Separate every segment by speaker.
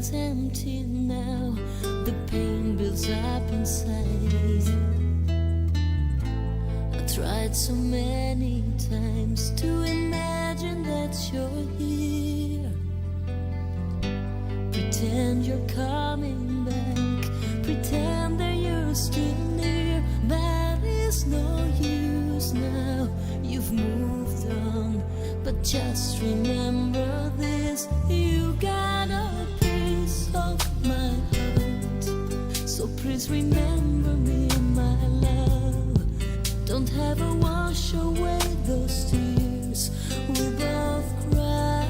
Speaker 1: is empty now. The pain builds up inside. I tried so many times to imagine that you're here. Pretend you're coming back, pretend that you're still near, but it's no use now. You've moved on, but just remember this: you got a piece of my heart. So please remember me, my love. Don't ever wash away those tears we both cried.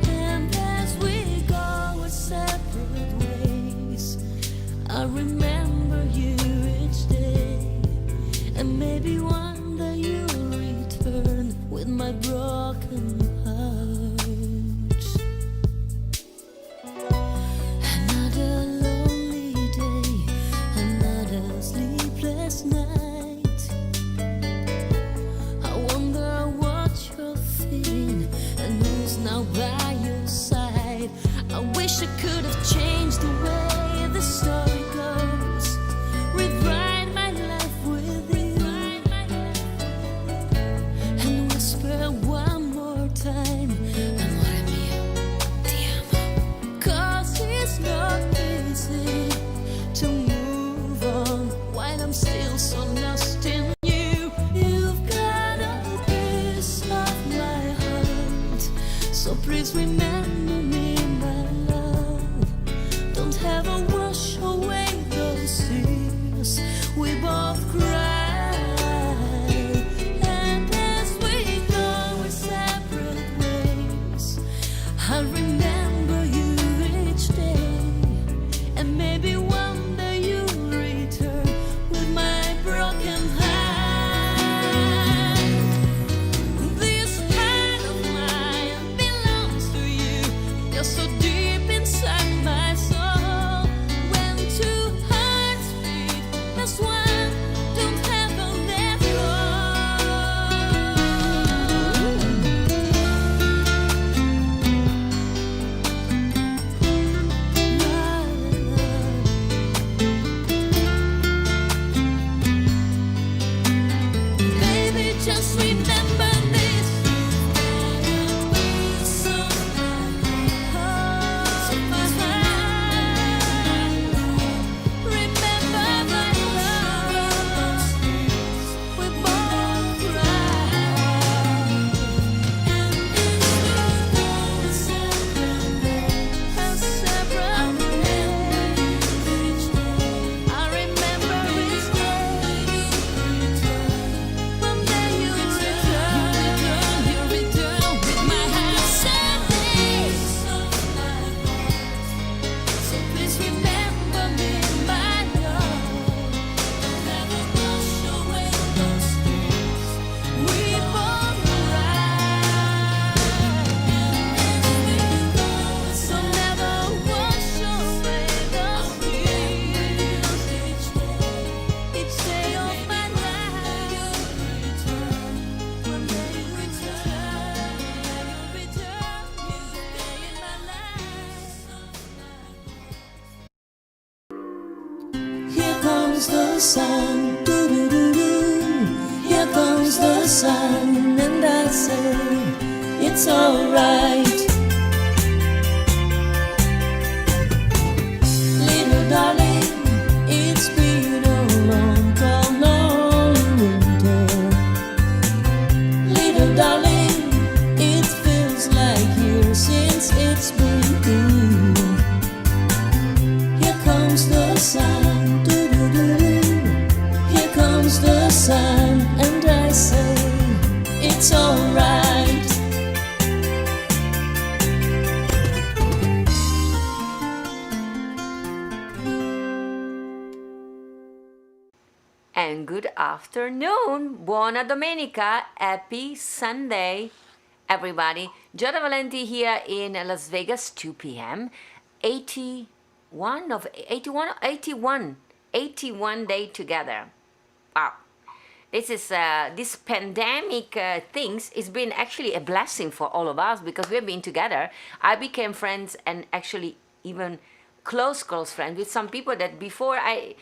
Speaker 1: And as we go our separate ways, I remember you each day. And maybe one day you'll return with my broken heart. Another lonely day, another sleepless night. I wonder what you're feeling and who's now by your side. I wish I could have changed the way the story goes, rewrite my life with you, and whisper one more time, amore mio, ti amo. 'Cause it's not easy to move on while I'm still so lost in you. You've got a piece of my heart, so please remember me, my love. Don't ever wash away those tears we both cried. And as we go our separate ways, I'll remember you each day. And maybe one day you'll return with my broken heart. This heart of mine belongs to you. You're so deep inside my soul. When two hearts beat as one, don't ever let go. Baby, just remember this: so remember my love. We both cried, and it's a separate I remember each day. One day you return with my heart someday. So please remember me, my love. Never wash away those tears we both cried. So never wash away those tears each day of my life. One day you return in my life. Here comes the sun, doo-doo-doo-doo. Here comes the sun, and I say it's alright. Little darling, it's been a long, cold, lonely winter. Little darling, it feels like years since it's been here. Here comes the sun, doo-doo-doo-doo. Here comes the sun, and I say it's alright.
Speaker 2: And good afternoon, buona domenica, happy Sunday, everybody. Giada Valenti here in Las Vegas, 2 p.m. 81 day together. Wow. this pandemic things has been actually a blessing for all of us because we've been together. I became friends and actually even close friends with some people that before I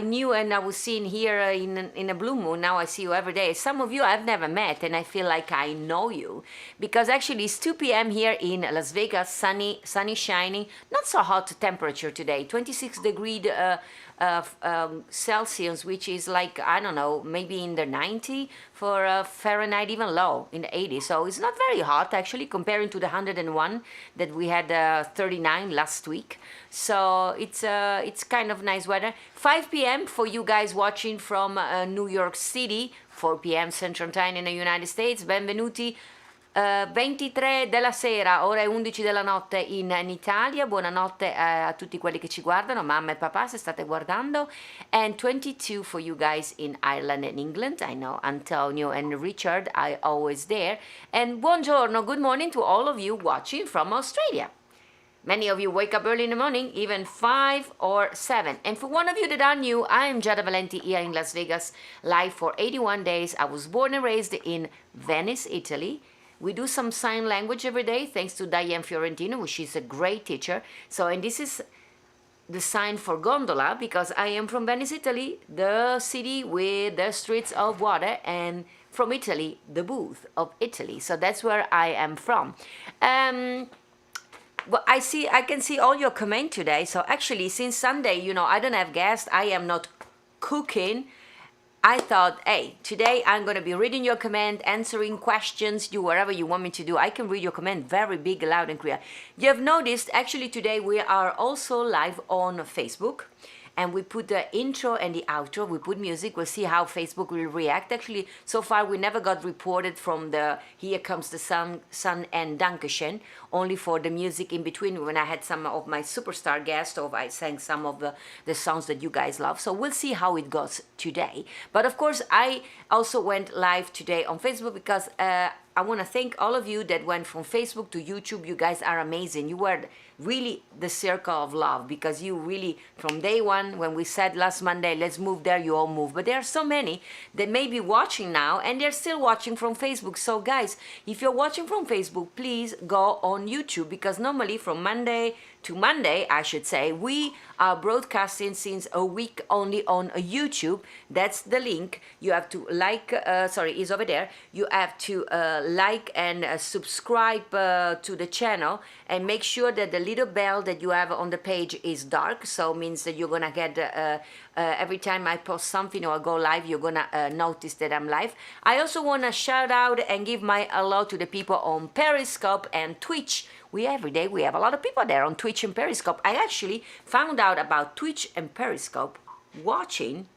Speaker 2: knew and I was seeing here in a blue moon. Now I see you every day. Some of you I've never met, and I feel like I know you because actually it's 2 p.m. here in Las Vegas, sunny, shining. Not so hot temperature today, 26 degree Celsius, which is like, I don't know, maybe in the 90 for Fahrenheit, even low in the 80. So it's not very hot actually, comparing to the 101 that we had 39 last week. So it's kind of nice weather. 5 p.m. for you guys watching from New York City, 4 p.m. Central Time in the United States. Benvenuti. 23 della sera, ora è 11 della notte in Italia. Buonanotte a tutti quelli che ci guardano, mamma e papà se state guardando. And 22 for you guys in Ireland and England. I know Antonio and Richard are always there. And buongiorno, good morning to all of you watching from Australia. Many of you wake up early in the morning, even 5 or 7. And for one of you that are new, I am Giada Valenti here in Las Vegas, live for 81 days. I was born and raised in Venice, Italy. We do some sign language every day, thanks to Diane Fiorentino, which is a great teacher. So, and this is the sign for gondola, because I am from Venice, Italy, the city with the streets of water, and from Italy, the booth of Italy. So that's where I am from. Well, I can see all your comment today. So actually, since Sunday, you know, I don't have guests. I am not cooking. I thought, hey, today I'm going to be reading your comment, answering questions, do whatever you want me to do. I can read your comment very big, loud, and clear. You have noticed, actually, today we are also live on Facebook. And we put the intro and the outro, we put music, we'll see how Facebook will react. Actually, so far we never got reported from the Here Comes the Sun and Dankeschön, only for the music in between when I had some of my superstar guests, or I sang some of the songs that you guys love. So we'll see how it goes today. But of course, I also went live today on Facebook because I want to thank all of you that went from Facebook to YouTube. You guys are amazing. You were really the circle of love, because you really, from day one, when we said last Monday, let's move there, you all move. But there are so many that may be watching now, and they're still watching from Facebook. So guys, if you're watching from Facebook, please go on YouTube, because normally from Monday to Monday, I should say, we are broadcasting since a week only on YouTube. That's the link. You have to like, is over there. You have to like and subscribe to the channel, and make sure that the little bell that you have on the page is dark, so means that you're gonna get every time I post something or go live, you're gonna notice that I'm live. I also want to shout out and give my hello to the people on Periscope and Twitch. Every day we have a lot of people there on Twitch and Periscope. I actually found out about Twitch and Periscope watching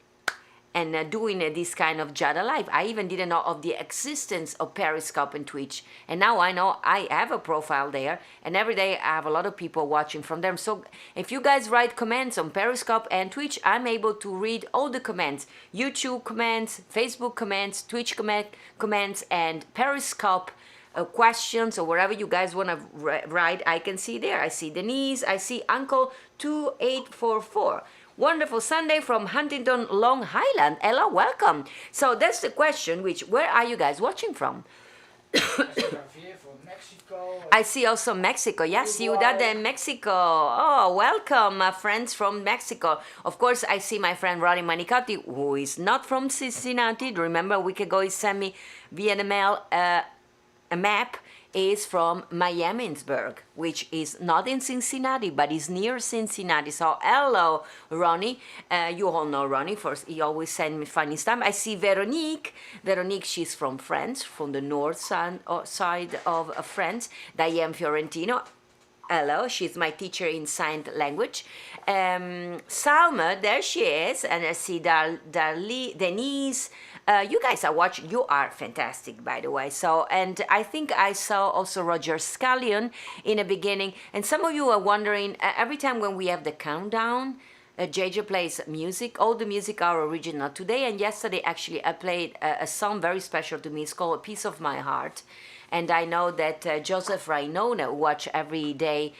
Speaker 2: and doing this kind of Giada Live. I even didn't know of the existence of Periscope and Twitch. And now I know I have a profile there, and every day I have a lot of people watching from them. So if you guys write comments on Periscope and Twitch, I'm able to read all the comments. YouTube comments, Facebook comments, Twitch comments, and Periscope questions, or wherever you guys want to write, I can see there. I see Denise, I see Uncle 2844. Wonderful Sunday from Huntington, Long Island. Hello, welcome. So that's the question, where are you guys watching from? I see also Mexico. Yes, Ciudad de Mexico. Oh, welcome, friends from Mexico. Of course, I see my friend Ronnie Manicotti, who is not from Cincinnati. Remember, a week ago he sent me via the mail a map, is from Miamisburg, which is not in Cincinnati, but is near Cincinnati. So hello, Ronnie. You all know Ronnie. First, he always send me funny stuff. I see Veronique. Veronique, she's from France, from the north side of France. Diane Fiorentino. Hello, she's my teacher in sign language. Salma, there she is. And I see Denise. You guys are watching. You are fantastic, by the way. So, and I think I saw also Roger Scallion in the beginning. And some of you are wondering, every time when we have the countdown, JJ plays music. All the music are original. Today and yesterday, actually, I played a song very special to me. It's called A Piece of My Heart. And I know that Joseph Rainona watch every day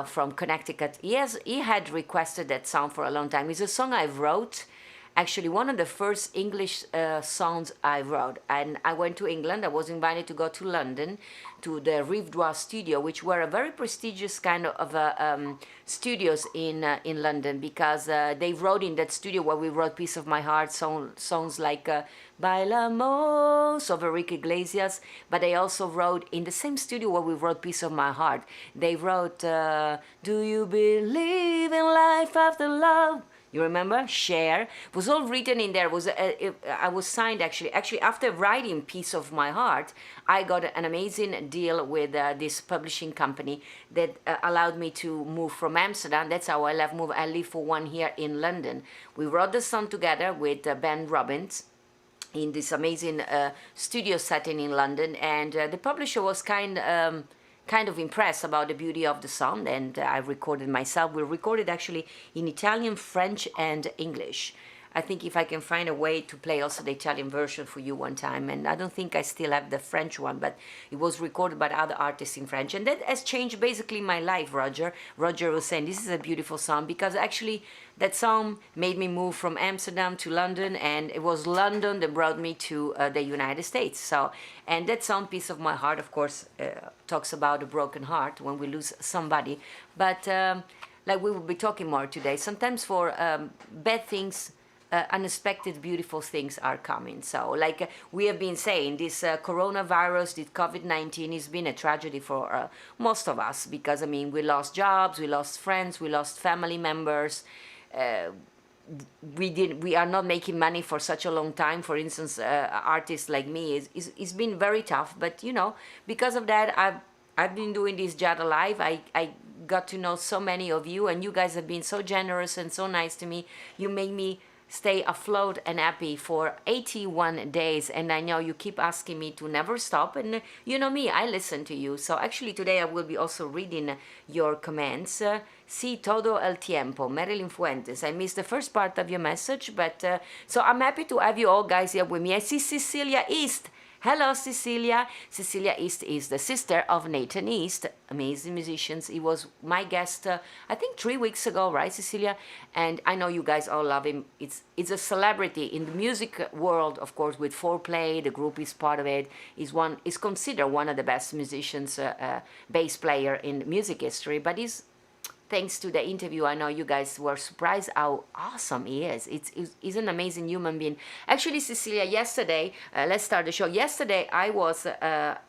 Speaker 2: from Connecticut. He had requested that song for a long time. It's a song I wrote actually one of the first English songs I wrote. And I went to England. I was invited to go to London to the Rive Droit studio, which were a very prestigious kind of studios in London, because they wrote in that studio where we wrote Piece of My Heart, songs like Bailamos of Enrique Iglesias, but they also wrote in the same studio where we wrote Piece of My Heart. They wrote Do You Believe in Life After Love? You remember? Share. It was all written in there. I was signed actually. Actually, after writing Piece of My Heart, I got an amazing deal with this publishing company that allowed me to move from Amsterdam. That's how I live. I live for 1 year in London. We wrote the song together with Ben Robbins in this amazing studio setting in London, and the publisher was kind of impressed about the beauty of the song, and I recorded myself. We recorded actually in Italian, French, and English. I think if I can find a way to play also the Italian version for you one time, and I don't think I still have the French one, but it was recorded by other artists in French, and that has changed basically my life, Roger. Roger was saying this is a beautiful song, because actually that song made me move from Amsterdam to London, and it was London that brought me to the United States. So, and that song, Piece of My Heart, of course, talks about a broken heart when we lose somebody, but like we will be talking more today, sometimes for bad things, unexpected beautiful things are coming. So like we have been saying, this coronavirus, this COVID-19 has been a tragedy for most of us, because I mean we lost jobs, we lost friends, we lost family members. We are not making money for such a long time. For instance, artists like me, it's been very tough, but you know, because of that I've been doing this Giada Live. I got to know so many of you, and you guys have been so generous and so nice to me. You made me stay afloat and happy for 81 days, and I know you keep asking me to never stop, and you know me, I listen to you. So actually today I will be also reading your comments. Si todo el tiempo, Marilyn Fuentes. I missed the first part of your message, but so I'm happy to have you all guys here with me. I see Cecilia East. Hello, Cecilia. Cecilia East is the sister of Nathan East, amazing musicians. He was my guest, I think 3 weeks ago, right, Cecilia? And I know you guys all love him. It's a celebrity in the music world, of course, with Foreplay. The group is part of it. Is considered one of the best musicians, bass player in music history, but thanks to the interview, I know you guys were surprised how awesome he is. He's an amazing human being. Actually, Cecilia, yesterday, let's start the show. Yesterday, I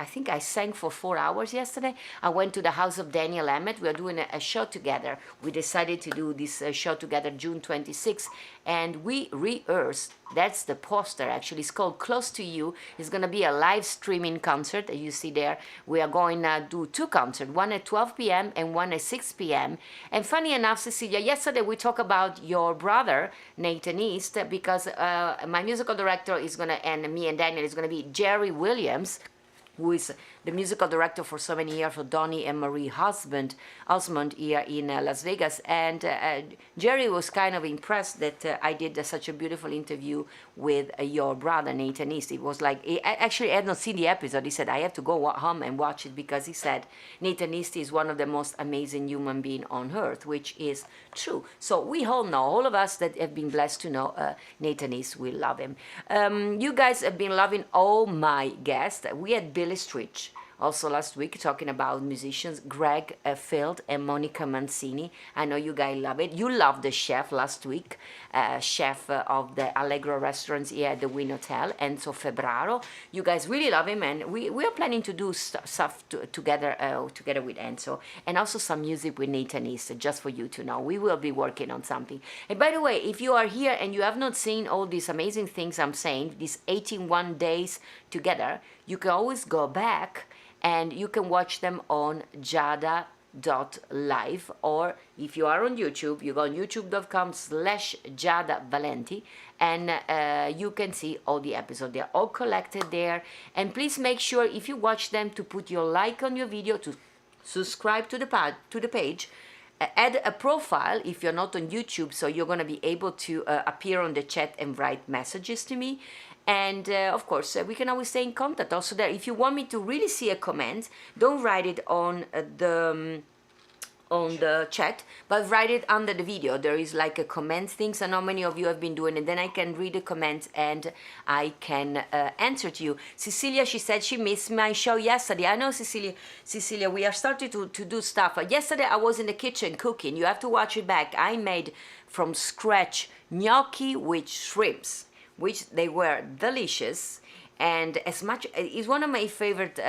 Speaker 2: think I sang for 4 hours yesterday. I went to the house of Daniel Emmett. We are doing a show together. We decided to do this show together June 26th, and we rehearsed. That's the poster, actually. It's called Close to You. It's going to be a live streaming concert that you see there. We are going to do 2 concerts, one at 12 p.m. and one at 6 p.m. And funny enough, Cecilia, yesterday we talked about your brother, Nathan East, because my musical director is going to, and me and Daniel, is going to be Jerry Williams, who is the musical director for so many years for Donny and Marie Osmond here in Las Vegas. And Jerry was kind of impressed that I did such a beautiful interview with your brother, Nathan East. It was like, I actually had not seen the episode. He said, I have to go home and watch it, because he said Nathan East is one of the most amazing human beings on earth, which is true. So we all know, all of us that have been blessed to know Nathan East, we love him. You guys have been loving all my guests. We had Billy Stritch also last week talking about musicians, Greg Field and Monica Mancini. I know you guys love it. You loved the chef last week, chef of the Allegro restaurants here at the Wynn Hotel, Enzo Febraro. You guys really love him, and we are planning to do stuff together with Enzo, and also some music with Nathan East, just for you to know. We will be working on something. And by the way, if you are here and you have not seen all these amazing things I'm saying, these 81 days together, you can always go back and you can watch them on Giada.live, or if you are on YouTube, you go on youtube.com/Giada Valenti, and you can see all the episodes. They're all collected there. And please make sure, if you watch them, to put your like on your video, to subscribe to the page, add a profile if you're not on YouTube, so you're going to be able to appear on the chat and write messages to me. And of course, we can always stay in contact also there. If you want me to really see a comment, don't write it on on the chat, but write it under the video. There is like a comment thing, so not many of you have been doing it. Then I can read the comments and I can answer to you. Cecilia, she said she missed my show yesterday. I know, Cecilia, we are starting to do stuff. Yesterday I was in the kitchen cooking. You have to watch it back. I made from scratch gnocchi with shrimps, which they were delicious. And as much, it's one of my favorite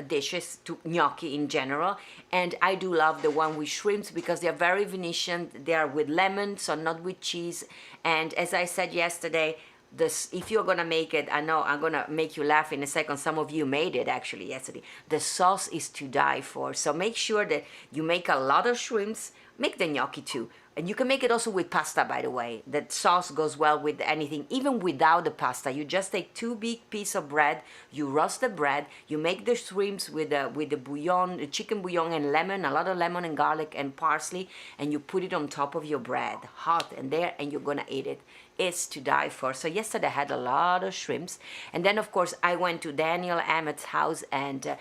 Speaker 2: dishes, to gnocchi in general, and I do love the one with shrimps because they are very Venetian. They are with lemon, so not with cheese. And as I said yesterday, this, if you're gonna make it, I know I'm gonna make you laugh in a second. Some of you made it actually yesterday. The sauce is to die for, so make sure that you make a lot of shrimps. Make the gnocchi too. And you can make it also with pasta, by the way. That sauce goes well with anything, even without the pasta. You just take 2 big pieces of bread, you roast the bread, you make the shrimps with the bouillon, the chicken bouillon and lemon, a lot of lemon and garlic and parsley, and you put it on top of your bread, hot and there, and you're gonna eat it. It's to die for. So yesterday I had a lot of shrimps, and then of course I went to Daniel Emmett's house, and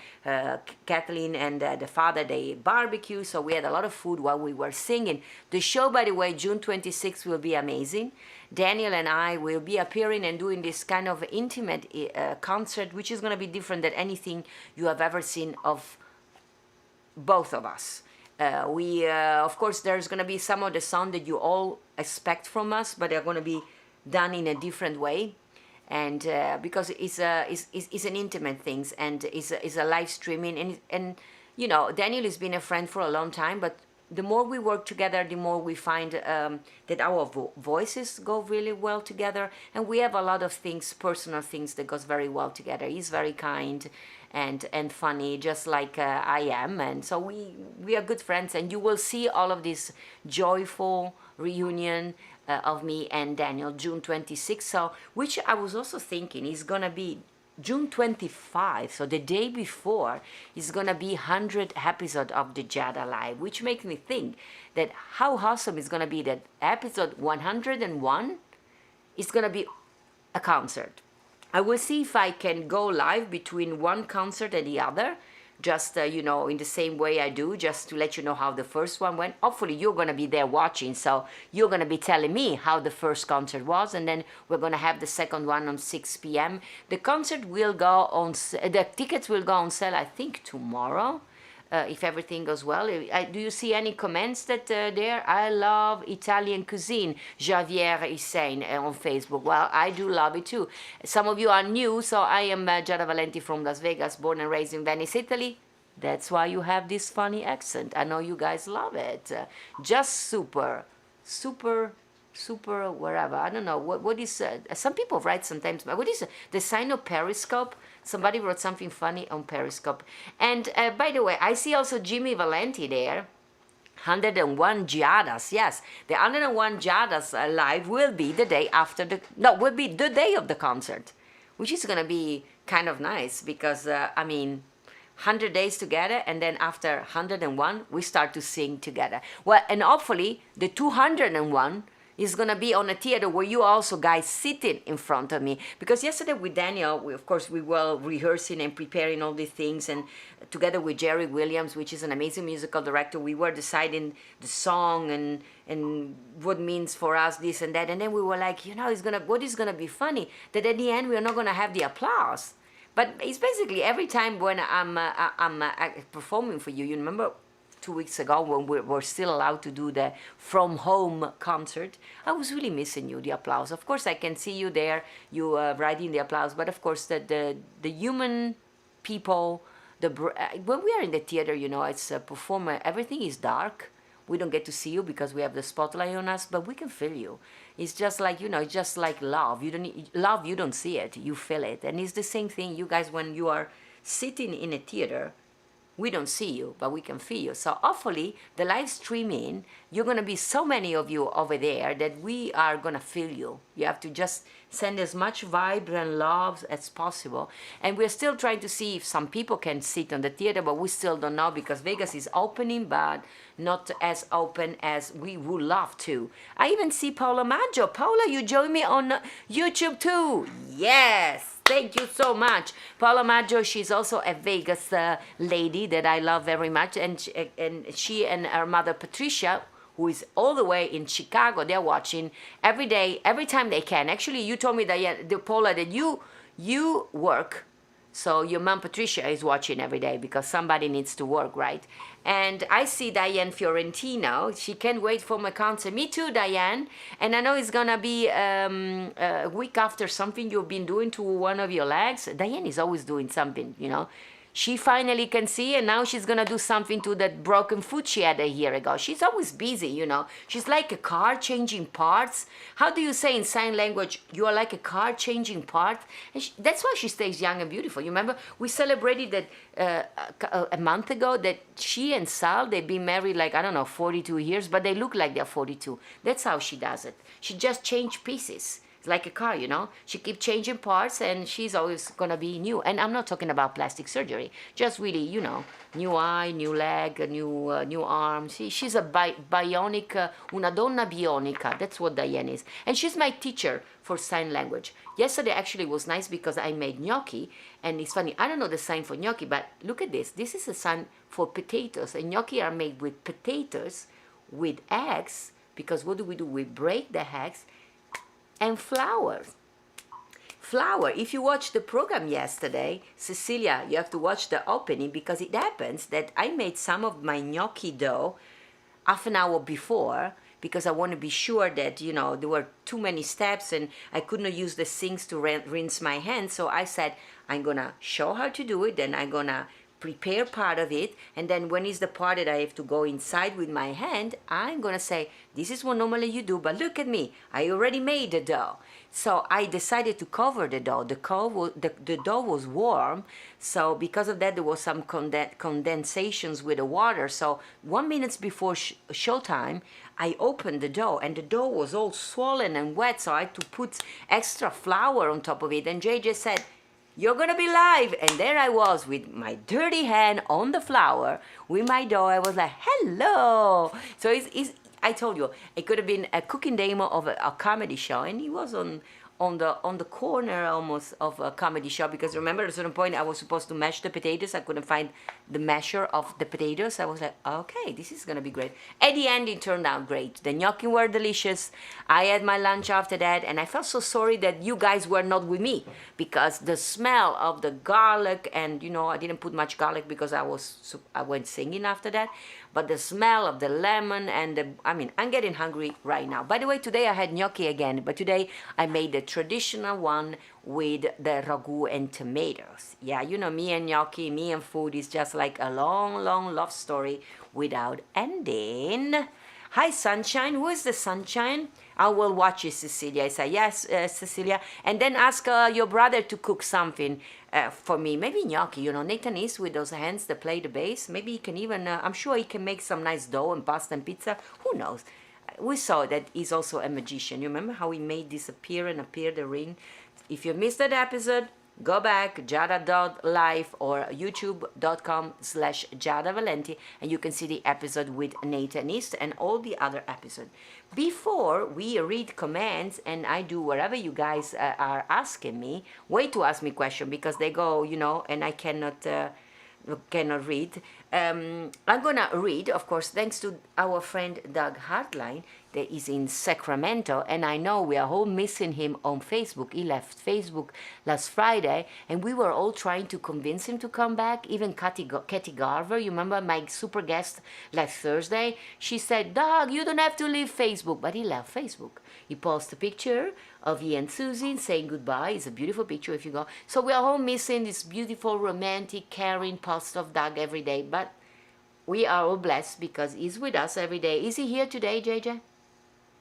Speaker 2: Kathleen and the father, they barbecue, so we had a lot of food while we were singing. The show, by the way, June 26th will be amazing. Daniel and I will be appearing and doing this kind of intimate concert, which is going to be different than anything you have ever seen of both of us. Of course, there's going to be some of the sound that you all expect from us, but they're going to be done in a different way. And because it's an intimate thing, and it's a live streaming, and you know, Daniel has been a friend for a long time, but the more we work together, the more we find that our voices go really well together, and we have a lot of things, personal things, that goes very well together. He's very kind and funny, just like I am, and so we are good friends, and you will see all of this joyful reunion of me and Daniel June 26th. So, which I was also thinking is gonna be June 25, so the day before, is gonna be 100 episode of the Giada Live, which makes me think that how awesome is gonna be that episode 101 is gonna be a concert. I will see if I can go live between one concert and the other, just you know, in the same way I do, just to let you know how the first one went. Hopefully you're gonna be there watching, so you're gonna be telling me how the first concert was, and then we're gonna have the second one on 6 p.m. The concert will go on, the tickets will go on sale, I think, tomorrow. If everything goes well. Do you see any comments that there? I love Italian cuisine, Javier is saying on Facebook. Well, I do love it too. Some of you are new, so I am Giada Valenti from Las Vegas, born and raised in Venice, Italy. That's why you have this funny accent. I know you guys love it. Just super wherever. I don't know. What is, some people write sometimes, but what is the sign of Periscope? Somebody wrote something funny on Periscope. And by the way, I see also Jimmy Valenti there. 101 Giadas, yes. The 101 Giadas live will be the day after will be the day of the concert, which is going to be kind of nice because, I mean, 100 days together, and then after 101, we start to sing together. Well, and hopefully the 201 is gonna be on a theater where you also guys sitting in front of me, because yesterday with Daniel, we were rehearsing and preparing all these things, and together with Jerry Williams, which is an amazing musical director, we were deciding the song and what means for us this and that, and then we were like, you know, what is gonna be funny, that at the end we are not gonna have the applause, but it's basically every time when I'm performing for you. You remember 2 weeks ago when we were still allowed to do the from home concert, I was really missing you, the applause. Of course I can see you there, you writing the applause, but of course the human people, when we are in the theater, you know, it's a performer, everything is dark. We don't get to see you because we have the spotlight on us, but we can feel you. It's just like, you know, it's just like love. Love, you don't see it, you feel it. And it's the same thing, you guys, when you are sitting in a theater, we don't see you, but we can feel you. So hopefully the live streaming, you're going to be so many of you over there that we are going to feel you. You have to just send as much vibe and love as possible. And we're still trying to see if some people can sit on the theater, but we still don't know because Vegas is opening, but not as open as we would love to. I even see Paula Maggio. Paula, you join me on YouTube too. Yes. Thank you so much. Paula Maggio, she's also a Vegas lady that I love very much. And she and her mother, Patricia, who is all the way in Chicago, they're watching every day, every time they can. Actually, you told me that, Paula, that you work. So your mom Patricia is watching every day because somebody needs to work, right? And I see Diane Fiorentino. She can't wait for my concert. Me too, Diane. And I know it's gonna be a week after something you've been doing to one of your legs. Diane is always doing something, you know. She finally can see, and now she's gonna do something to that broken foot she had a year ago. She's always busy, you know. She's like a car changing parts. How do you say in sign language, you are like a car changing parts? And that's why she stays young and beautiful. You remember, we celebrated that a month ago that she and Sal, they've been married like, I don't know, 42 years, but they look like they're 42. That's how she does it. She just changed pieces. It's like a car, you know. She keeps changing parts, and she's always gonna be new. And I'm not talking about plastic surgery. Just really, you know, new eye, new leg, new arm. She's a bionic, una donna bionica. That's what Diane is. And she's my teacher for sign language. Yesterday actually was nice because I made gnocchi, and it's funny. I don't know the sign for gnocchi, but look at this. This is a sign for potatoes, and gnocchi are made with potatoes, with eggs. Because what do? We break the eggs. And flour. Flour. If you watched the program yesterday, Cecilia, you have to watch the opening because it happens that I made some of my gnocchi dough half an hour before because I want to be sure that, you know, there were too many steps and I could not use the sinks to rinse my hands. So I said, I'm going to show her to do it, then I'm going to prepare part of it, and then when is the part that I have to go inside with my hand, I'm gonna say, this is what normally you do, but look at me, I already made the dough. So I decided to cover the dough. The dough was warm, so because of that there was some condensations with the water. So 1 minute before showtime, I opened the dough, and the dough was all swollen and wet, so I had to put extra flour on top of it, and JJ said, you're gonna be live. And there I was with my dirty hand on the flour with my dough. I was like, hello. So I told you, it could have been a cooking demo of a comedy show, and he was on the corner almost of a comedy show, because remember at a certain point I was supposed to mash the potatoes. I couldn't find the masher of the potatoes. I was like, okay, this is gonna be great. At the end it turned out great. The gnocchi were delicious. I had my lunch after that, and I felt so sorry that you guys were not with me, because the smell of the garlic, and you know, I didn't put much garlic because I went singing after that, but the smell of the lemon and I'm getting hungry right now. By the way, today I had gnocchi again, but today I made the traditional one with the ragu and tomatoes. Yeah, you know, me and gnocchi, me and food is just like a long, long love story without ending. Hi, Sunshine. Who is the Sunshine? I will watch you, Cecilia. I say, yes, Cecilia. And then ask your brother to cook something for me. Maybe gnocchi. You know, Nathan is with those hands that play the bass. Maybe he can even, I'm sure he can make some nice dough and pasta and pizza. Who knows? We saw that he's also a magician. You remember how he made disappear and appear the ring? If you missed that episode, go back, giada.live or youtube.com/Giada Valenti, and you can see the episode with Nathan East and all the other episodes. Before we read comments, and I do whatever you guys are asking me, wait to ask me question, because they go, you know, and I cannot read. I'm gonna read, of course, thanks to our friend Doug Hartline that is in Sacramento, and I know we are all missing him on Facebook. He left Facebook last Friday, and we were all trying to convince him to come back. Even Katy Garver, you remember my super guest last Thursday? She said, Doug, you don't have to leave Facebook, but he left Facebook. He posted a picture of he and Susie saying goodbye. It's a beautiful picture if you go. So we are all missing this beautiful, romantic, caring post of Doug every day, but we are all blessed because he's with us every day. Is he here today, JJ?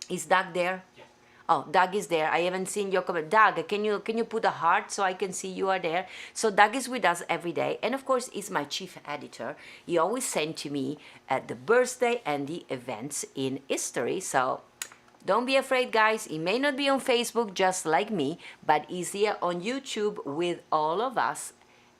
Speaker 2: Is Doug there? Yeah. Oh, Doug is there. I haven't seen your comment. Doug, can you put a heart so I can see you are there? So Doug is with us every day, and of course he's my chief editor. He always sent to me the birthday and the events in history. So don't be afraid, guys. He may not be on Facebook just like me, but he's here on YouTube with all of us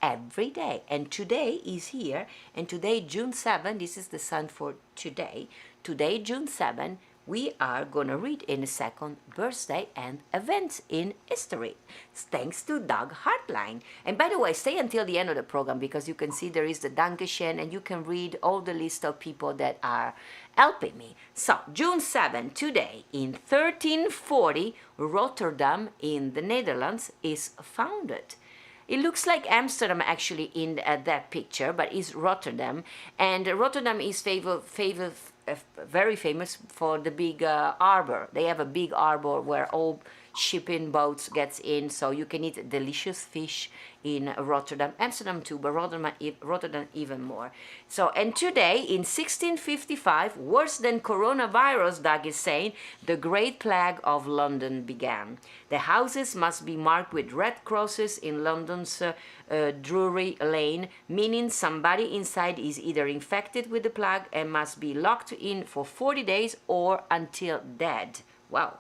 Speaker 2: every day. And today is here, and today, June 7, this is the sun for today. Today, June 7, we are gonna read in a second birthday and events in history, thanks to Doug Hartline. And by the way, stay until the end of the program because you can see there is the Dankeschön and you can read all the list of people that are helping me. So, June 7, today, in 1340, Rotterdam in the Netherlands is founded. It looks like Amsterdam actually in that picture, but it's Rotterdam. And Rotterdam is very famous for the big harbor. They have a big harbor where all shipping boats gets in, so you can eat delicious fish in Rotterdam. Amsterdam too, but Rotterdam even more. So, and today in 1655, worse than coronavirus, Doug is saying, the Great Plague of London began. The houses must be marked with red crosses in London's Drury Lane, meaning somebody inside is either infected with the plague and must be locked in for 40 days or until dead. Wow.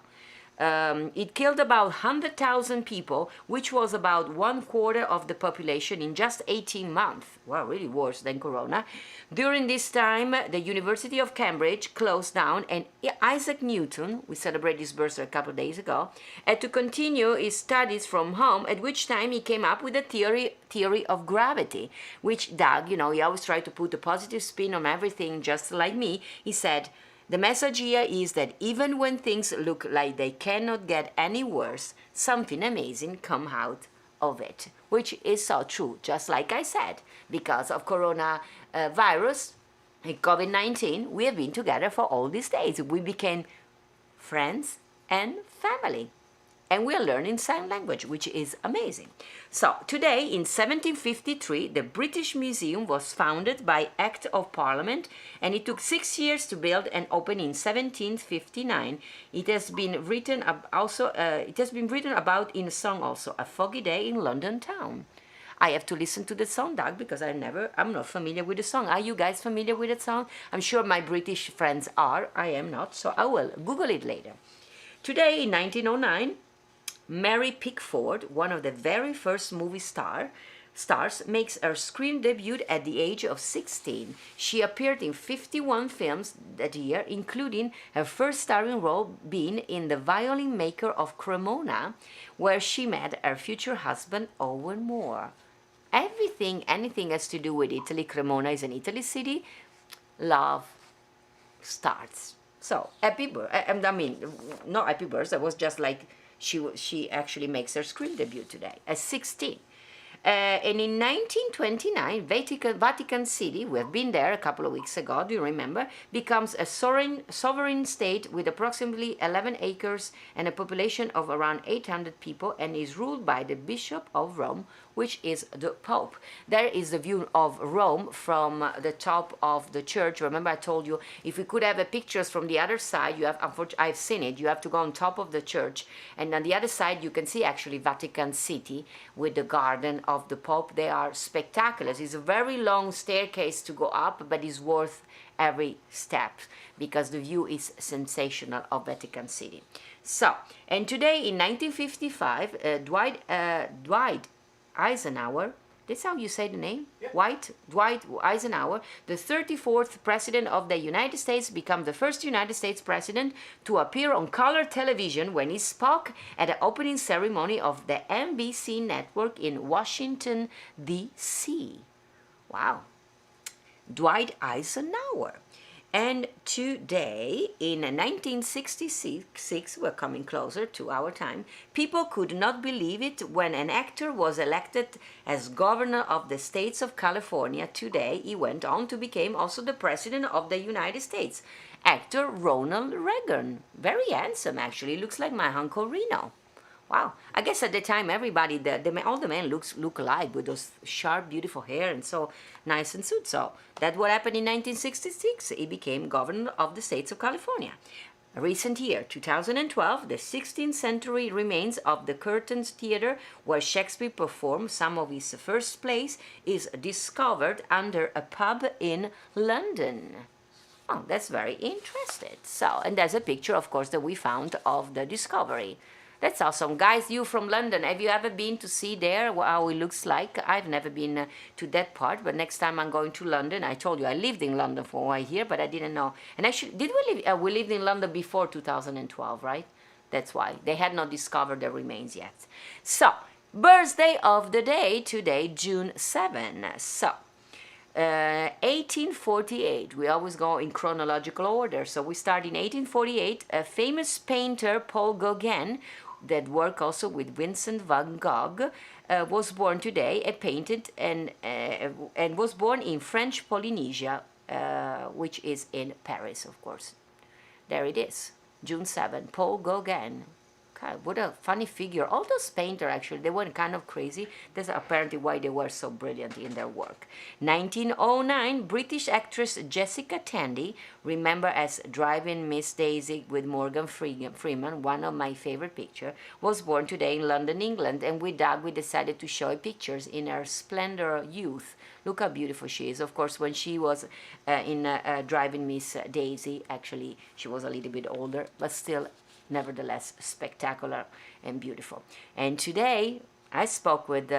Speaker 2: It killed about 100,000 people, which was about 1/4 of the population in just 18 months. Wow, really worse than Corona. During this time, the University of Cambridge closed down, and Isaac Newton, we celebrated his birthday a couple of days ago, had to continue his studies from home, at which time he came up with a theory of gravity, which Doug, he always tried to put a positive spin on everything, just like me. He said, the message here is that even when things look like they cannot get any worse, something amazing come out of it, which is so true, just like I said, because of coronavirus, COVID-19, we have been together for all these days. We became friends and family. And we are learning sign language, which is amazing. So today, in 1753, the British Museum was founded by Act of Parliament, and it took 6 years to build and open in 1759. It has been written about in a song also, A Foggy Day in London Town. I have to listen to the song, Doug, because I'm not familiar with the song. Are you guys familiar with the song? I'm sure my British friends are. I am not, so I will Google it later. Today, in 1909, Mary Pickford, one of the very first movie stars, makes her screen debut at the age of 16. She appeared in 51 films that year, including her first starring role being in The Violin Maker of Cremona, where she met her future husband, Owen Moore. Anything has to do with Italy. Cremona is an Italy city. Love starts. So, happy birthday. Not happy birthday, it was just like she actually makes her screen debut today at 16. And in 1929, Vatican City, we have been there a couple of weeks ago, do you remember, becomes a sovereign state with approximately 11 acres and a population of around 800 people, and is ruled by the Bishop of Rome, which is the Pope. There is the view of Rome from the top of the church. Remember I told you, if we could have pictures from the other side, unfortunately, I've seen it, you have to go on top of the church, and on the other side you can see actually Vatican City with the garden of the Pope. They are spectacular. It's a very long staircase to go up, but it's worth every step because the view is sensational of Vatican City. So, and today in 1955, Dwight Eisenhower, that's how you say the name? Yeah. Dwight Eisenhower, the 34th President of the United States, became the first United States President to appear on color television when he spoke at the opening ceremony of the NBC network in Washington, D.C. Wow. Dwight Eisenhower. And today, in 1966, we're coming closer to our time, people could not believe it when an actor was elected as governor of the states of California. Today, he went on to become also the president of the United States. Actor Ronald Reagan. Very handsome, actually. Looks like my Uncle Reno. Wow. I guess at the time, everybody, all the men look alike with those sharp, beautiful hair and so nice and suit. So that's what happened in 1966. He became governor of the states of California. A recent year, 2012, the 16th century remains of the Curtain Theatre, where Shakespeare performed some of his first plays, is discovered under a pub in London. Oh, that's very interesting. So, and there's a picture, of course, that we found of the discovery. That's awesome. Guys, you from London, have you ever been to see there how it looks like? I've never been to that part, but next time I'm going to London, I told you I lived in London for a while here, but I didn't know. And actually, did we live? We lived in London before 2012, right? That's why. They had not discovered the remains yet. So, birthday of the day today, June 7. So, 1848. We always go in chronological order. So we start in 1848. A famous painter, Paul Gauguin, that worked also with Vincent van Gogh, was born today. Painted and was born in French Polynesia, which is in Paris, of course. There it is, June 7. Paul Gauguin. God, what a funny figure. All those painters, actually, they were kind of crazy. That's apparently why they were so brilliant in their work. 1909, British actress Jessica Tandy, remember as Driving Miss Daisy with Morgan Freeman, one of my favorite pictures, was born today in London, England. And with Doug, we decided to show pictures in her splendor youth. Look how beautiful she is. Of course, when she was in Driving Miss Daisy, actually, she was a little bit older, but still, nevertheless, spectacular and beautiful. And today, I spoke with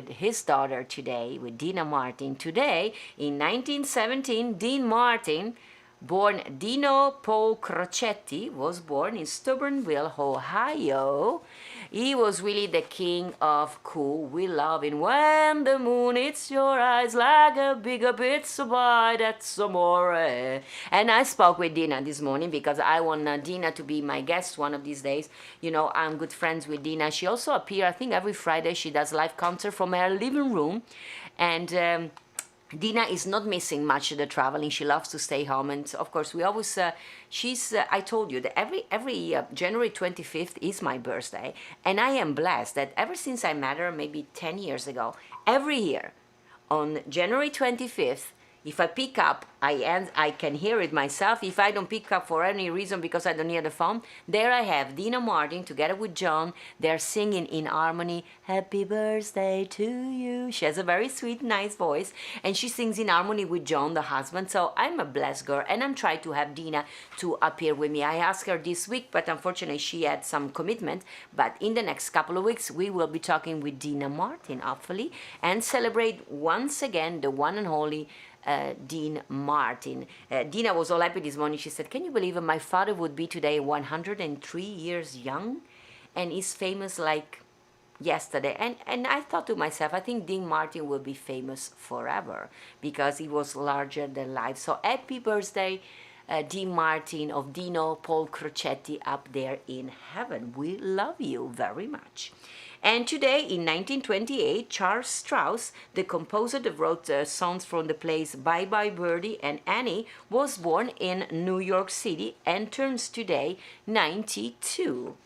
Speaker 2: his daughter today, with Dina Martin. Today, in 1917, Dean Martin, born Dino Paul Crocetti, was born in Steubenville, Ohio. He was really the king of cool. We love him. When the moon hits your eyes like a bigger pizza pie, that's amore. And I spoke with Dina this morning because I want Dina to be my guest one of these days. You know, I'm good friends with Dina. She also appears, I think every Friday she does live concert from her living room. And Dina is not missing much of the traveling. She loves to stay home, and of course we always. I told you that every January 25th is my birthday, and I am blessed that ever since I met her, maybe 10 years ago, every year on January 25th, if I pick up, I can hear it myself. If I don't pick up for any reason because I don't hear the phone, there I have Dina Martin together with John. They're singing in harmony, "Happy birthday to you." She has a very sweet, nice voice, and she sings in harmony with John, the husband. So I'm a blessed girl, and I'm trying to have Dina to appear with me. I asked her this week, but unfortunately she had some commitment. But in the next couple of weeks, we will be talking with Dina Martin, hopefully, and celebrate once again the one and only Dean Martin. Dina was all happy this morning. She said, "Can you believe it? My father would be today 103 years young, and he's famous like yesterday." And I thought to myself, I think Dean Martin will be famous forever because he was larger than life. So happy birthday, Dean Martin of Dino Paul Crocetti up there in heaven. We love you very much. And today, in 1928, Charles Strauss, the composer that wrote songs from the plays Bye Bye Birdie and Annie, was born in New York City and turns today 92.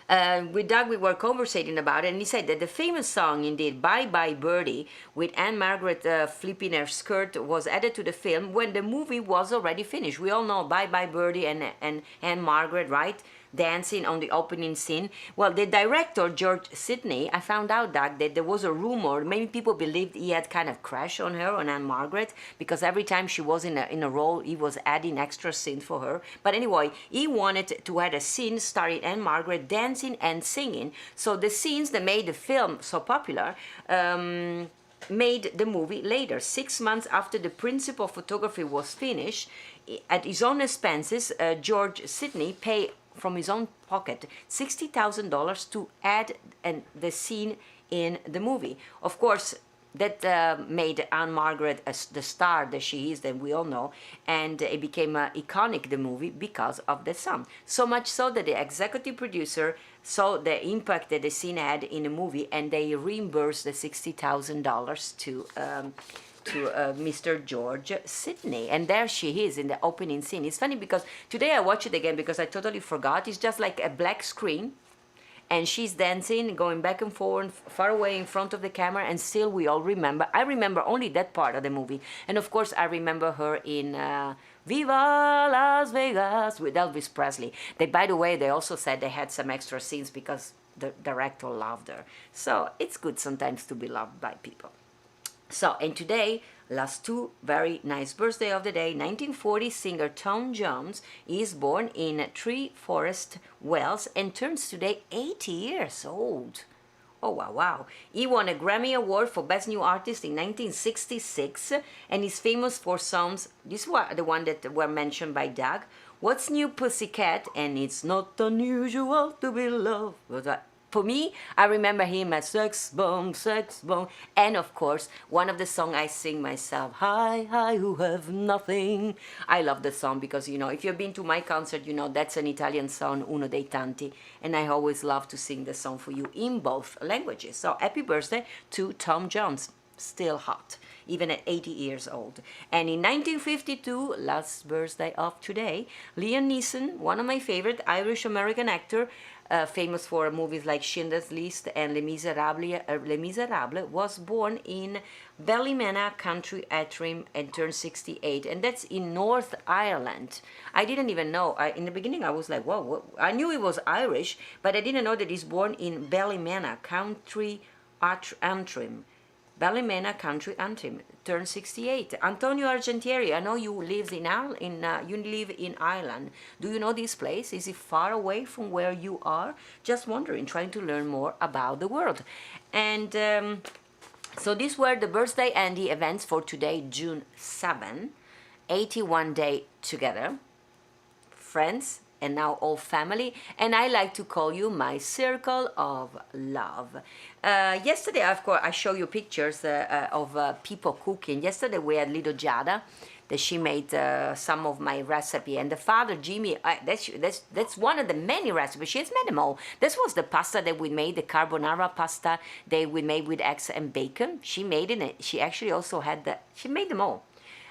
Speaker 2: With Doug, we were conversating about it, and he said that the famous song, indeed, Bye Bye Birdie, with Anne Margaret flipping her skirt, was added to the film when the movie was already finished. We all know Bye Bye Birdie and Anne Margaret, right? Dancing on the opening scene. Well, the director, George Sidney, I found out, Doug, that there was a rumor, many people believed he had kind of crushed on her, on Anne Margaret, because every time she was in a role, he was adding extra scenes for her. But anyway, he wanted to add a scene starring Anne Margaret dancing and singing. So the scenes that made the film so popular made the movie later. 6 months after the principal photography was finished, at his own expenses, George Sidney paid from his own pocket $60,000 to add the scene in the movie. Of course, that made Anne Margaret the star that she is, that we all know, and it became iconic, the movie, because of the song. So much so that the executive producer saw the impact that the scene had in the movie, and they reimbursed the $60,000 to Mr. George Sidney. And there she is in the opening scene. It's funny because today I watched it again because I totally forgot. It's just like a black screen, and she's dancing, going back and forth, far away in front of the camera, and still we all remember. I remember only that part of the movie. And of course I remember her in Viva Las Vegas with Elvis Presley. They, by the way, they also said they had some extra scenes because the director loved her. So it's good sometimes to be loved by people. So, and today, Last two very nice birthday of the day. 1940 singer Tom Jones is born in Treforest, Wales, and turns today 80 years old. Oh, wow, wow. He won a Grammy Award for Best New Artist in 1966 and is famous for songs, this was the one that were mentioned by Doug, What's New Pussycat and It's Not Unusual to Be Loved. For me, I remember him as Sex Bomb, and of course, one of the songs I sing myself, Hi, who have nothing. I love the song because, you know, if you've been to my concert, you know that's an Italian song, uno dei tanti, and I always love to sing the song for you in both languages. So happy birthday to Tom Jones, still hot, even at 80 years old. And in 1952, last birthday of today, Liam Neeson, one of my favorite Irish-American actor, famous for movies like Schindler's List and Les Miserables, was born in Ballymena, County Antrim, and turned 68, and that's in North Ireland. I didn't even know. In the beginning, I was like, whoa, what? I knew he was Irish, but I didn't know that he's born in Ballymena, County Antrim. Ballymena, Country Antrim, turned 68. Antonio Argentieri, I know you live you live in Ireland. Do you know this place? Is it far away from where you are? Just wondering, trying to learn more about the world. And so these were the birthday and the events for today, June 7, 81 day together, friends, and now all family, and I like to call you my circle of love. Yesterday, of course, I show you pictures of people cooking. Yesterday we had little Giada, that she made some of my recipe, and the father Jimmy, that's one of the many recipes. She has made them all. This was the pasta that we made, the carbonara pasta that we made with eggs and bacon. She made it. She actually also had she made them all.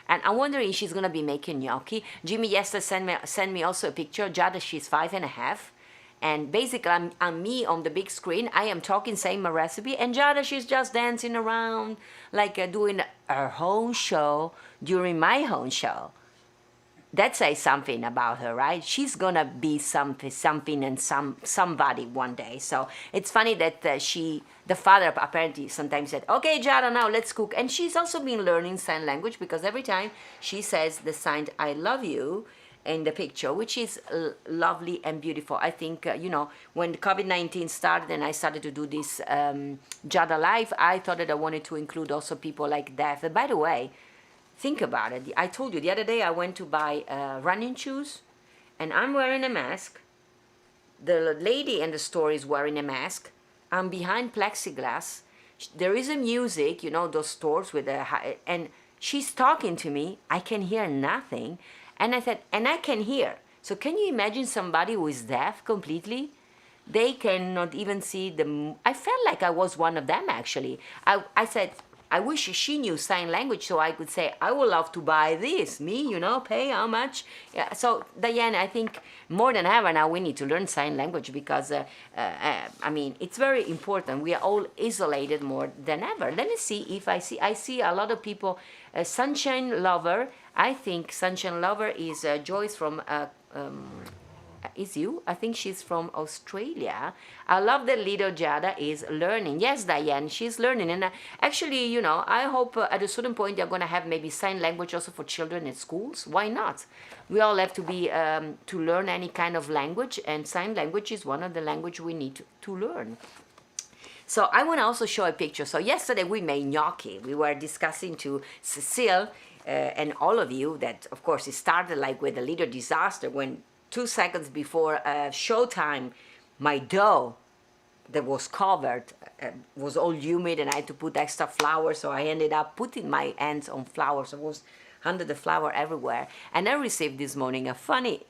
Speaker 2: And I'm wondering if she's gonna be making gnocchi. Jimmy yesterday sent me also a picture. Giada, she's 5.5. And basically, I'm me on the big screen. I am talking, saying my recipe. And Giada, she's just dancing around, like doing her own show during my own show. That says something about her, right? She's gonna be something and somebody one day. So it's funny that the father apparently sometimes said, okay, Giada, now let's cook. And she's also been learning sign language, because every time she says the sign I love you in the picture, which is lovely and beautiful. I think, you know, when COVID-19 started and I started to do this Giada Live, I thought that I wanted to include also people like that. And by the way, think about it. I told you the other day I went to buy running shoes, and I'm wearing a mask. The lady in the store is wearing a mask. I'm behind plexiglass. There is a music, you know, those stores with and she's talking to me. I can hear nothing. And I said, and I can hear. So can you imagine somebody who is deaf completely? They cannot even see I felt like I was one of them, actually. I said, I wish she knew sign language so I could say, I would love to buy this. Me, you know, pay how much? Yeah. So, Diane, I think more than ever now we need to learn sign language, because, I mean, it's very important. We are all isolated more than ever. Let me see if I see a lot of people. Sunshine Lover, I think Sunshine Lover is Joyce from is you? I think she's from Australia. I love that little Giada is learning. Yes, Diane, she's learning. And actually, you know, I hope at a certain point they're going to have maybe sign language also for children at schools. Why not? We all have to be to learn any kind of language, and sign language is one of the language we need to learn. So I want to also show a picture. So yesterday we made gnocchi. We were discussing to Cecile and all of you that, of course, it started like with a little disaster when 2 seconds before showtime, my dough that was covered was all humid, and I had to put extra flour, so I ended up putting my hands on flour, so it was under the flour everywhere. And I received this morning a funny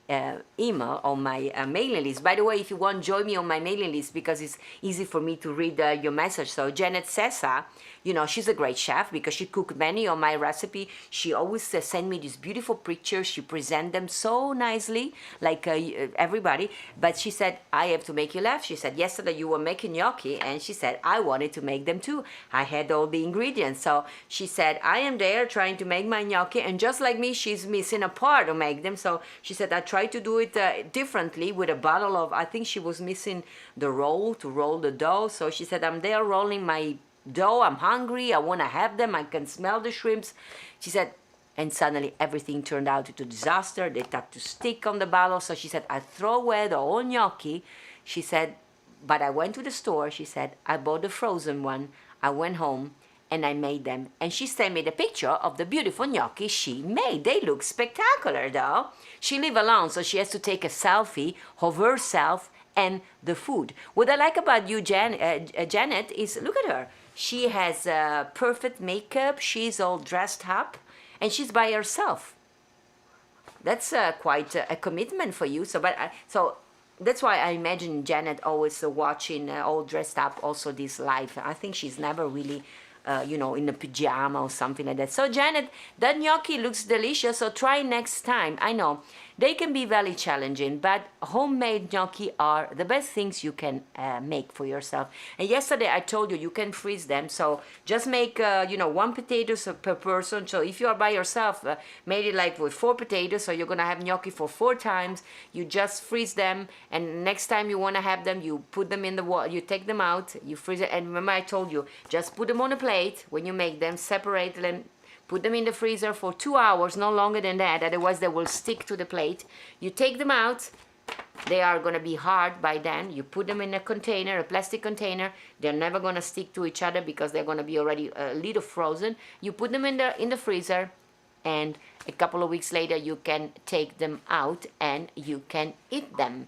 Speaker 2: email on my mailing list. By the way, if you want, join me on my mailing list, because it's easy for me to read your message. So Janet Sessa, you know, she's a great chef because she cooked many of my recipe. She always send me these beautiful pictures. She present them so nicely, like everybody. But she said, I have to make you laugh. She said, yesterday you were making gnocchi, and she said, I wanted to make them too. I had all the ingredients. So she said, I am there trying to make my gnocchi, and just like me, she's missing a part to make them. So she said, I tried to do it differently with a bottle of, I think she was missing the roll to roll the dough. So she said, I'm there rolling my dough. I'm hungry. I want to have them. I can smell the shrimps. She said, and suddenly everything turned out into disaster. They start to stick on the bottle. So she said, I throw away the whole gnocchi. She said, but I went to the store. She said, I bought the frozen one. I went home and I made them. And she sent me the picture of the beautiful gnocchi she made. They look spectacular though. She lives alone, so she has to take a selfie of herself and the food. What I like about you, Janet, is look at her. She has perfect makeup. She's all dressed up and she's by herself. That's quite a commitment for you. So that's why I imagine Janet always watching all dressed up also this live. I think she's never really in a pajama or something like that. So Janet, that gnocchi looks delicious, so try next time. I know they can be very challenging, but homemade gnocchi are the best things you can make for yourself. And yesterday I told you can freeze them, so just make 1 potatoes per person. So if you are by yourself, made it like with 4 potatoes, so you're gonna have gnocchi for 4 times. You just freeze them, and next time you want to have them, you put them in the water, you take them out, you freeze it. And remember I told you, just put them on a plate when you make them, separate them, put them in the freezer for 2 hours, no longer than that, otherwise they will stick to the plate. You take them out, they are going to be hard by then. You put them in a container, a plastic container. They're never going to stick to each other because they're going to be already a little frozen. You put them in the freezer, and a couple of weeks later you can take them out and you can eat them.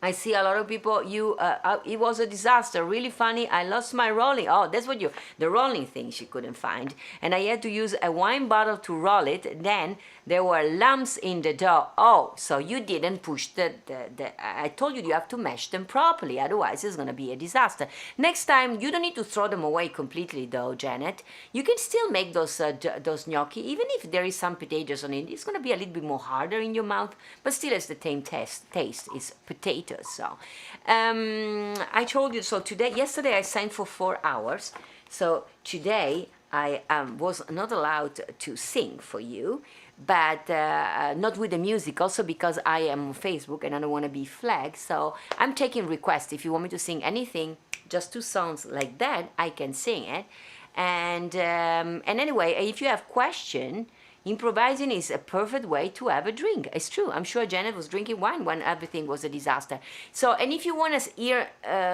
Speaker 2: I see a lot of people, it was a disaster, really funny. I lost my rolling. Oh, that's what the rolling thing she couldn't find. And I had to use a wine bottle to roll it. Then there were lumps in the dough. Oh, so you didn't push I told you have to mash them properly. Otherwise, it's going to be a disaster. Next time, you don't need to throw them away completely though, Janet. You can still make those gnocchi, even if there is some potatoes on it. It's going to be a little bit more harder in your mouth, but still has the same taste. It's potatoes. So I told you, so yesterday I sang for 4 hours. So today I was not allowed to sing for you, but not with the music, also because I am on Facebook and I don't want to be flagged. So I'm taking requests. If you want me to sing anything, just 2 songs like that, I can sing it. And anyway, if you have question, improvising is a perfect way to have a drink. It's true. I'm sure Janet was drinking wine when everything was a disaster. So, and if you want to hear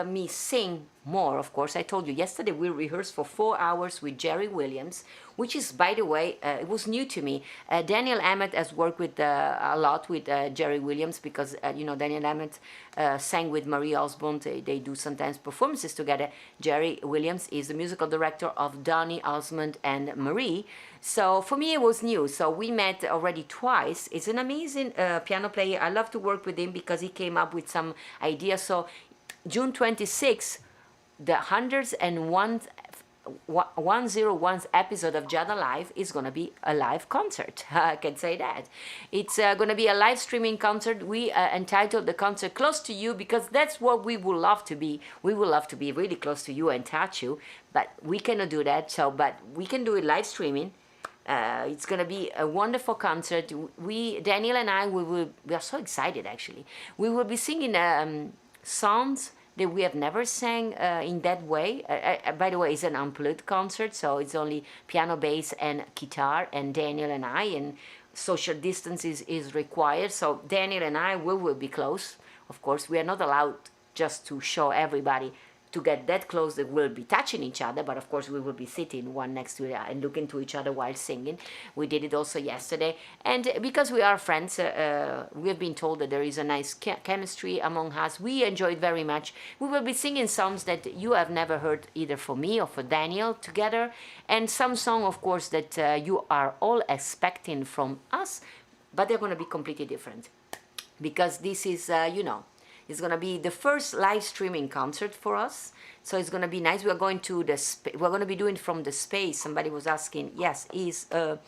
Speaker 2: me sing more, of course, I told you yesterday we rehearsed for 4 hours with Jerry Williams, which is, by the way, it was new to me. Daniel Emmett has worked with a lot with Jerry Williams because, Daniel Emmett sang with Marie Osborne. They do sometimes performances together. Jerry Williams is the musical director of Donny Osmond and Marie. So for me, it was new. So we met already twice. It's an amazing piano player. I love to work with him because he came up with some ideas. So June 26th, the 101th episode of Giada Live is going to be a live concert. I can say that. It's going to be a live streaming concert. We entitled the concert Close to You because that's what we would love to be. We would love to be really close to you and touch you, but we cannot do that. But we can do it live streaming. It's going to be a wonderful concert. Daniel and I, we are so excited actually. We will be singing songs that we have never sang in that way. By the way, it's an unplugged concert, so it's only piano, bass, and guitar, and Daniel and I, and social distance is required. So Daniel and I, we will be close. Of course, we are not allowed just to show everybody to get that close that we'll be touching each other, but of course we will be sitting one next to the other and looking to each other while singing. We did it also yesterday, and because we are friends, we have been told that there is a nice chemistry among us. We enjoyed very much. We will be singing songs that you have never heard either for me or for Daniel together, and some song of course that you are all expecting from us, but they're going to be completely different because this is it's going to be the first live streaming concert for us, so it's going to be nice. We're going to we're going to be doing from the space. Somebody was asking. Yes, is a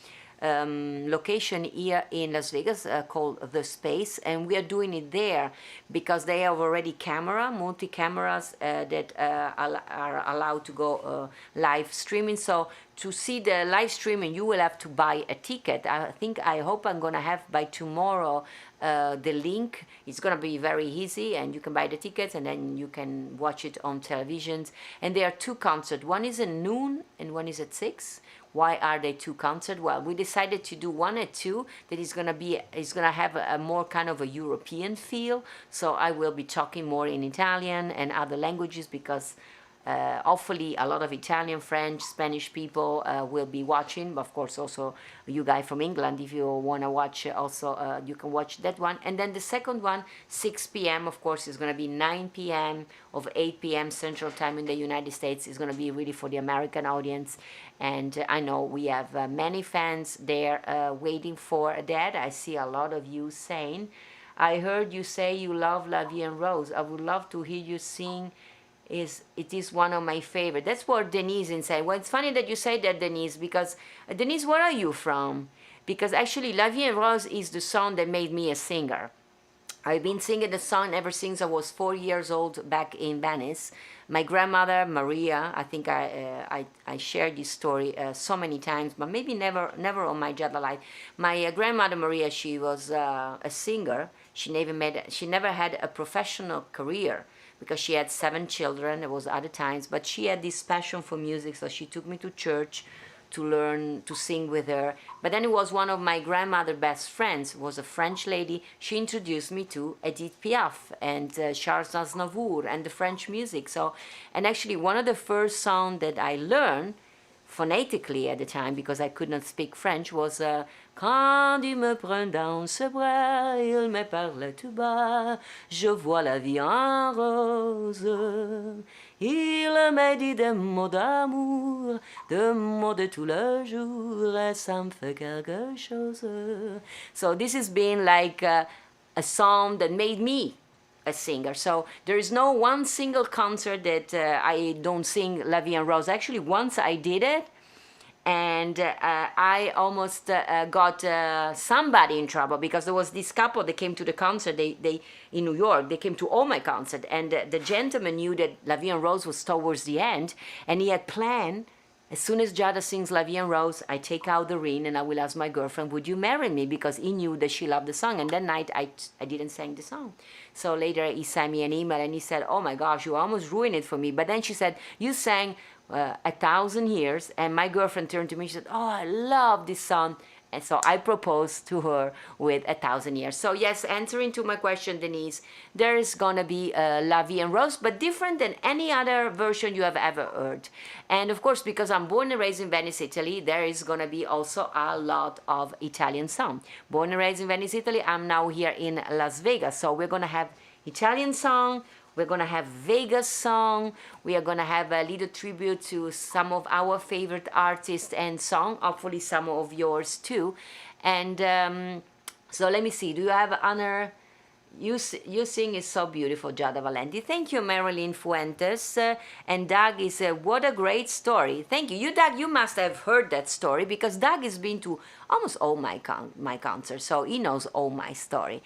Speaker 2: location here in Las Vegas called the Space, and we are doing it there because they have already multi cameras that are allowed to go live streaming. So to see the live streaming, you will have to buy a ticket. I hope I'm going to have by tomorrow the link. It's gonna be very easy, and you can buy the tickets, and then you can watch it on televisions. And there are two concerts. One is at noon, and one is at 6. Why are they two concerts? Well, we decided to do one at 2 that is gonna have a more kind of a European feel. So I will be talking more in Italian and other languages, because hopefully a lot of Italian, French, Spanish people will be watching. Of course, also you guys from England, if you want to watch, also you can watch that one. And then the second one, 6 p.m. Of course, is going to be 9 p.m. of 8 p.m. Central Time in the United States. Is going to be really for the American audience. And I know we have many fans there waiting for that. I see a lot of you saying. I heard you say you love La Vie en Rose. I would love to hear you sing. It is one of my favorite. That's what Denise is saying. Well, it's funny that you say that, Denise, because Denise, where are you from? Because actually, La Vie en Rose is the song that made me a singer. I've been singing the song ever since I was 4 years old back in Venice. My grandmother, Maria, I think I shared this story so many times, but maybe never on my Giada life. My grandmother, Maria, she was a singer. She never had a professional career, because she had 7 children. There was other times, but she had this passion for music, so she took me to church to learn to sing with her. But then it was one of my grandmother's best friends, was a French lady. She introduced me to Edith Piaf and Charles Aznavour and the French music. So, and actually one of the first songs that I learned phonetically at the time, because I could not speak French, was Quand il me prend dans ses bras, il me parle tout bas, je vois la vie en rose. Il me dit des mots d'amour, des mots de tous les jours, et ça me fait quelque chose. So this has been like a song that made me a singer. So there is no one single concert that I don't sing La Vie en Rose. Actually, once I did it, and I almost got somebody in trouble, because there was this couple that came to the concert. They in New York. They came to all my concerts, and the gentleman knew that La Vie en Rose was towards the end, and he had planned, as soon as Giada sings La Vie en Rose, I take out the ring and I will ask my girlfriend, would you marry me? Because he knew that she loved the song. And that night I didn't sing the song. So later he sent me an email and he said, oh my gosh, you almost ruined it for me. But then she said, you sang 1,000 Years. And my girlfriend turned to me, she said, oh, I love this song. And so I proposed to her with 1,000 Years. So yes, answering to my question, Denise, there is gonna be La Vie en Rose, but different than any other version you have ever heard. And of course, because I'm born and raised in Venice, Italy, there is gonna be also a lot of Italian song. Born and raised in Venice, Italy, I'm now here in Las Vegas. So we're gonna have Italian song, we're gonna have Vegas song. We are gonna have a little tribute to some of our favorite artists and song. Hopefully some of yours too. And so let me see. Do you have honor? You sing is so beautiful, Giada Valenti. Thank you, Marilyn Fuentes. And Doug is what a great story. Thank you. You, Doug, you must have heard that story, because Doug has been to almost all my concerts, so he knows all my story.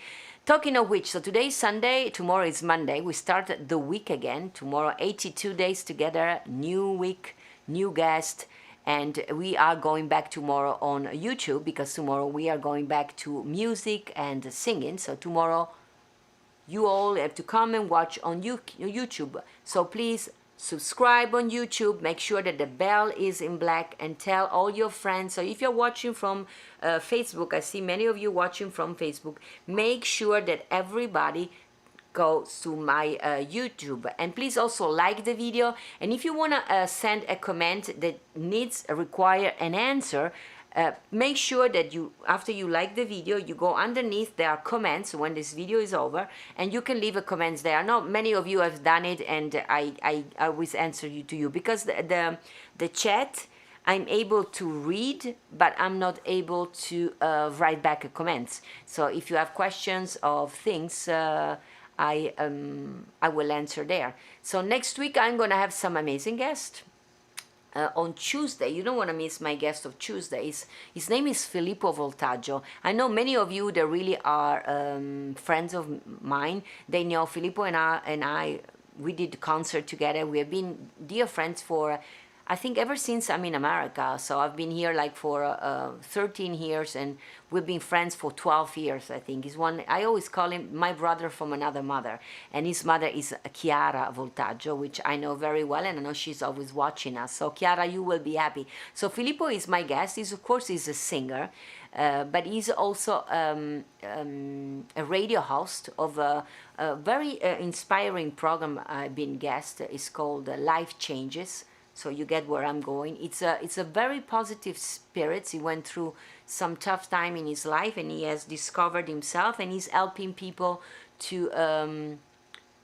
Speaker 2: Talking of which, so today is Sunday, tomorrow is Monday. We start the week again. Tomorrow, 82 days together, new week, new guest. And we are going back tomorrow on YouTube, because tomorrow we are going back to music and singing. So tomorrow, you all have to come and watch on YouTube. So please subscribe on YouTube, make sure that the bell is in black, and tell all your friends. So if you're watching from Facebook, I see many of you watching from Facebook, make sure that everybody goes to my YouTube. And please also like the video. And if you want to send a comment that require an answer, make sure that you, after you like the video, you go underneath. There are comments when this video is over, and you can leave a comments there. I know many of you have done it, and I always answer to you, because the chat I'm able to read, but I'm not able to write back a comments. So if you have questions of things, I will answer there. So next week I'm gonna have some amazing guests. On Tuesday, you don't want to miss my guest of Tuesdays. His name is Filippo Voltaggio. I know many of you that really are friends of mine. They know Filippo and I, we did concert together. We have been dear friends for I think ever since I'm in America. So I've been here like for 13 years, and we've been friends for 12 years, I think. He's one, I always call him my brother from another mother. And his mother is Chiara Voltaggio, which I know very well, and I know she's always watching us. So Chiara, you will be happy. So Filippo is my guest. He's, of course, he's a singer, but he's also a radio host of a very inspiring program I've been guest. It's called Life Changes. So you get where I'm going. It's a very positive spirit. He went through some tough time in his life, and he has discovered himself, and he's helping people to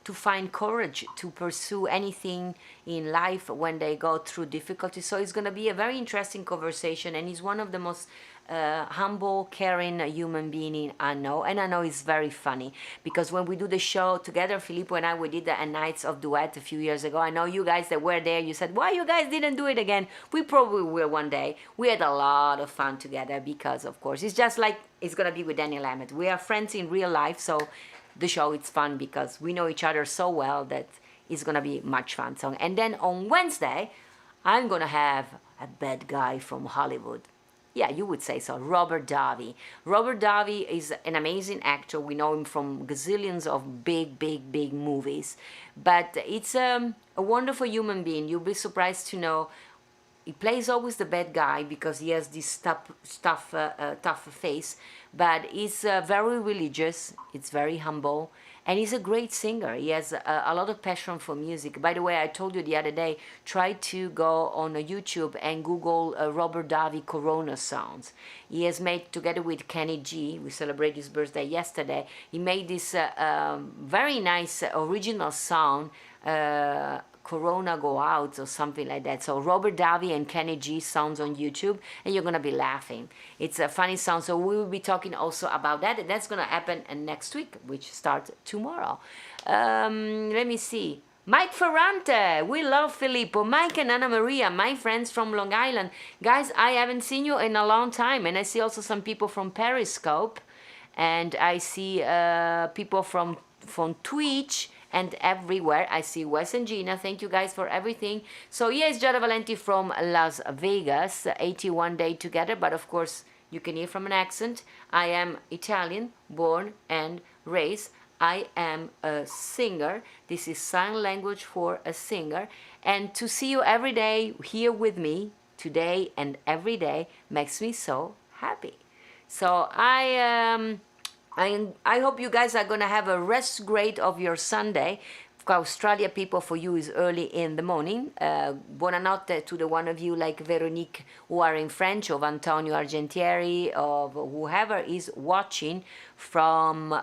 Speaker 2: find courage to pursue anything in life when they go through difficulties. So it's going to be a very interesting conversation, and he's one of the most humble, caring human being I know, and I know it's very funny, because when we do the show together, Filippo and I, we did the Nights of Duet a few years ago. I know you guys that were there, you said, why you guys didn't do it again? We probably will one day. We had a lot of fun together, because of course it's just like it's gonna be with Daniel Emmett. We are friends in real life, so the show, it's fun because we know each other so well that it's gonna be much fun. So, and then on Wednesday, I'm gonna have a bad guy from Hollywood. Yeah, you would say so. Robert Davi. Robert Davi is an amazing actor. We know him from gazillions of big movies. But it's a wonderful human being. You'll be surprised to know he plays always the bad guy because he has this tough face. But he's very religious. It's very humble. And he's a great singer. He has a lot of passion for music. By the way, I told you the other day, try to go on YouTube and Google Robert Davi Corona songs. He has made, together with Kenny G, we celebrated his birthday yesterday, he made this very nice original song, Corona Go Out or something like that. So Robert Davi and Kenny G sounds on YouTube, and you're gonna be laughing. It's a funny sound, so we will be talking also about that, and that's gonna happen next week, which starts tomorrow. Let me see. Mike Ferrante, we love Filippo. Mike and Anna Maria, my friends from Long Island. Guys, I haven't seen you in a long time, and I see also some people from Periscope, and I see people from Twitch, and everywhere. I see Wes and Gina. Thank you guys for everything. So yes, Giada Valenti from Las Vegas, 81 Day Together, but of course you can hear from an accent. I am Italian, born and raised. I am a singer. This is sign language for a singer. And to see you every day here with me, today and every day, makes me so happy. So I hope you guys are gonna have a rest great of your Sunday. For Australia people, for you is early in the morning. Buonanotte to the one of you like Veronique who are in French, of Antonio Argentieri, of whoever is watching from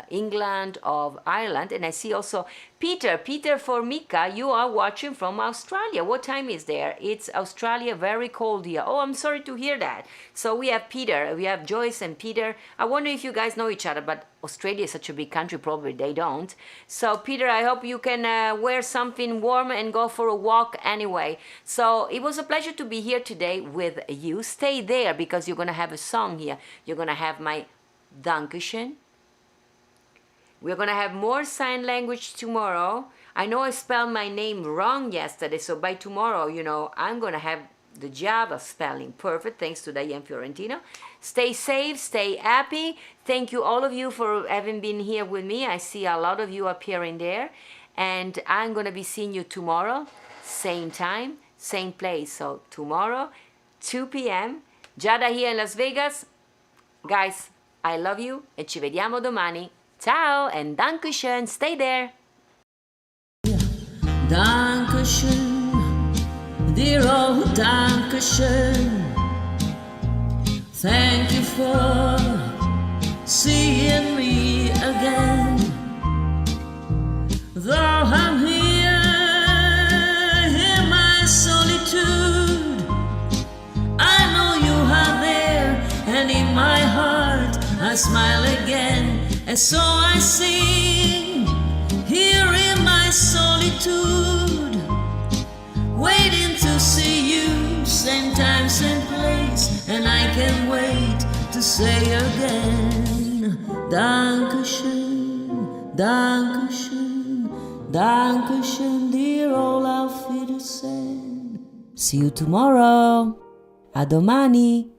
Speaker 2: England, of Ireland. And I see also Peter Formica, you are watching from Australia. What time is there? It's Australia, very cold here. Oh, I'm sorry to hear that. So we have Peter, we have Joyce and Peter. I wonder if you guys know each other, but Australia is such a big country, probably they don't. So Peter, I hope you can wear something warm and go for a walk anyway. So it was a pleasure to be here today with you. Stay there because you're gonna have a song here. You're gonna have my Dankeschön. We're gonna have more sign language tomorrow. I know I spelled my name wrong yesterday, so by tomorrow, you know, I'm gonna have the Giada spelling perfect, thanks to Diane Fiorentino. Stay safe, stay happy. Thank you all of you for having been here with me. I see a lot of you appearing there, and I'm gonna be seeing you tomorrow, same time, same place. So tomorrow, 2 p.m. Giada here in Las Vegas. Guys, I love you e ci vediamo domani. Ciao and Dankeschön. Stay there.
Speaker 1: Dankeschön, dear old Dankeschön. Thank you for seeing me again. Though I'm here in my solitude, I know you are there, and in my heart I smile again. And so I sing here in my solitude, waiting to see you, same time, same place, and I can't wait to say again, Dankeschön, Dankeschön, Dankeschön, dear, all auf Wiedersehen. See you tomorrow. A domani.